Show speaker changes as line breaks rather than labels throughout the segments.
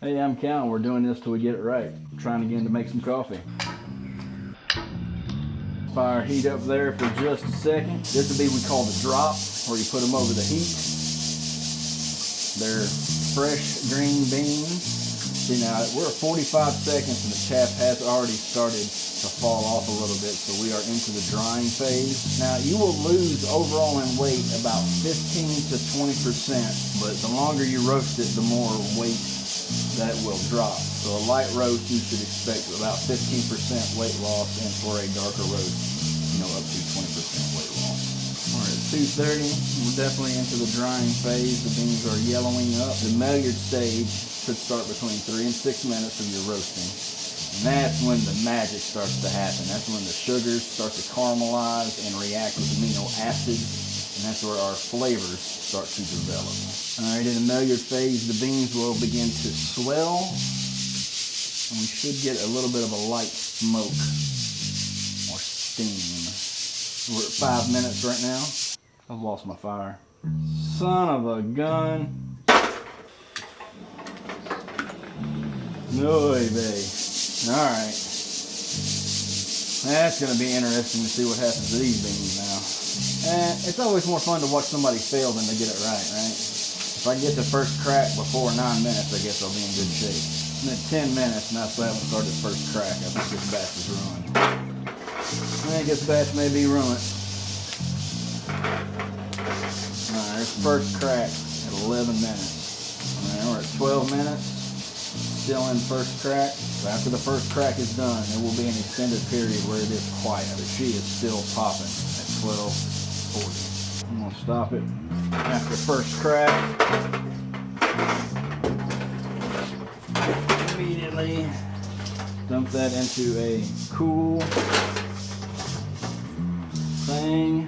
Hey, I'm Cal. We're doing this till we get it right. Trying again to make some coffee. Fire heat up there for just a second. This would be what we call the drop, where you put them over the heat. They're fresh green beans. See now, we're at 45 seconds and the chaff has already started to fall off a little bit, so we are into the drying phase. Now, you will lose overall in weight about 15 to 20%, but the longer you roast it, the more weight that will drop. So a light roast, you should expect about 15% weight loss, and for a darker roast, up to 20% weight loss. All right, 2:30, we're definitely into the drying phase. The beans are yellowing up. The Maillard stage should start between 3 and 6 minutes of your roasting. And that's when the magic starts to happen. That's when the sugars start to caramelize and react with amino acids. And that's where our flavors start to develop. All right, in the Maillard phase, the beans will begin to swell. And we should get a little bit of a light smoke or steam. We're at 5 minutes right now. I've lost my fire. Son of a gun. No way. Alright. That's going to be interesting to see what happens to these beans now. And it's always more fun to watch somebody fail than to get it right? If I get the first crack before 9 minutes, I guess I'll be in good shape. And then 10 minutes, and I still haven't started the first crack. I think this batch is ruined. I think this batch may be ruined. Alright, there's first crack at 11 minutes. Alright, we're at 12 minutes. Still in first crack. So after the first crack is done, there will be an extended period where it is quiet. But she is still popping at 12:40. I'm going to stop it after first crack. Immediately dump that into a cool thing.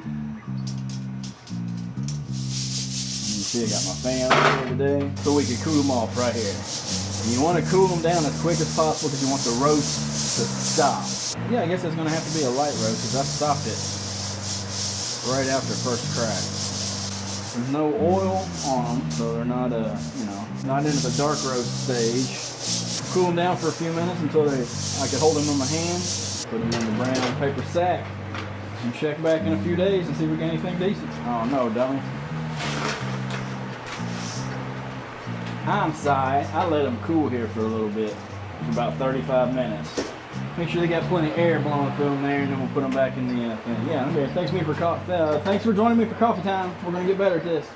You see I got my fan on here today, so we can cool them off right here. And you want to cool them down as quick as possible because you want the roast to stop. Yeah, I guess it's going to have to be a light roast because I stopped it right after first crack. There's no oil on them, so they're not not into the dark roast stage. Cool them down for a few minutes until I can hold them in my hand. Put them in the brown paper sack and check back in a few days and see if we got anything decent. Oh no, dummy. I'm sorry, I let them cool here for a little bit, for about 35 minutes. Make sure they got plenty of air blowing through them there, and then we'll put them back in the thing. Yeah, okay. Thanks for joining me for coffee time. We're gonna get better at this.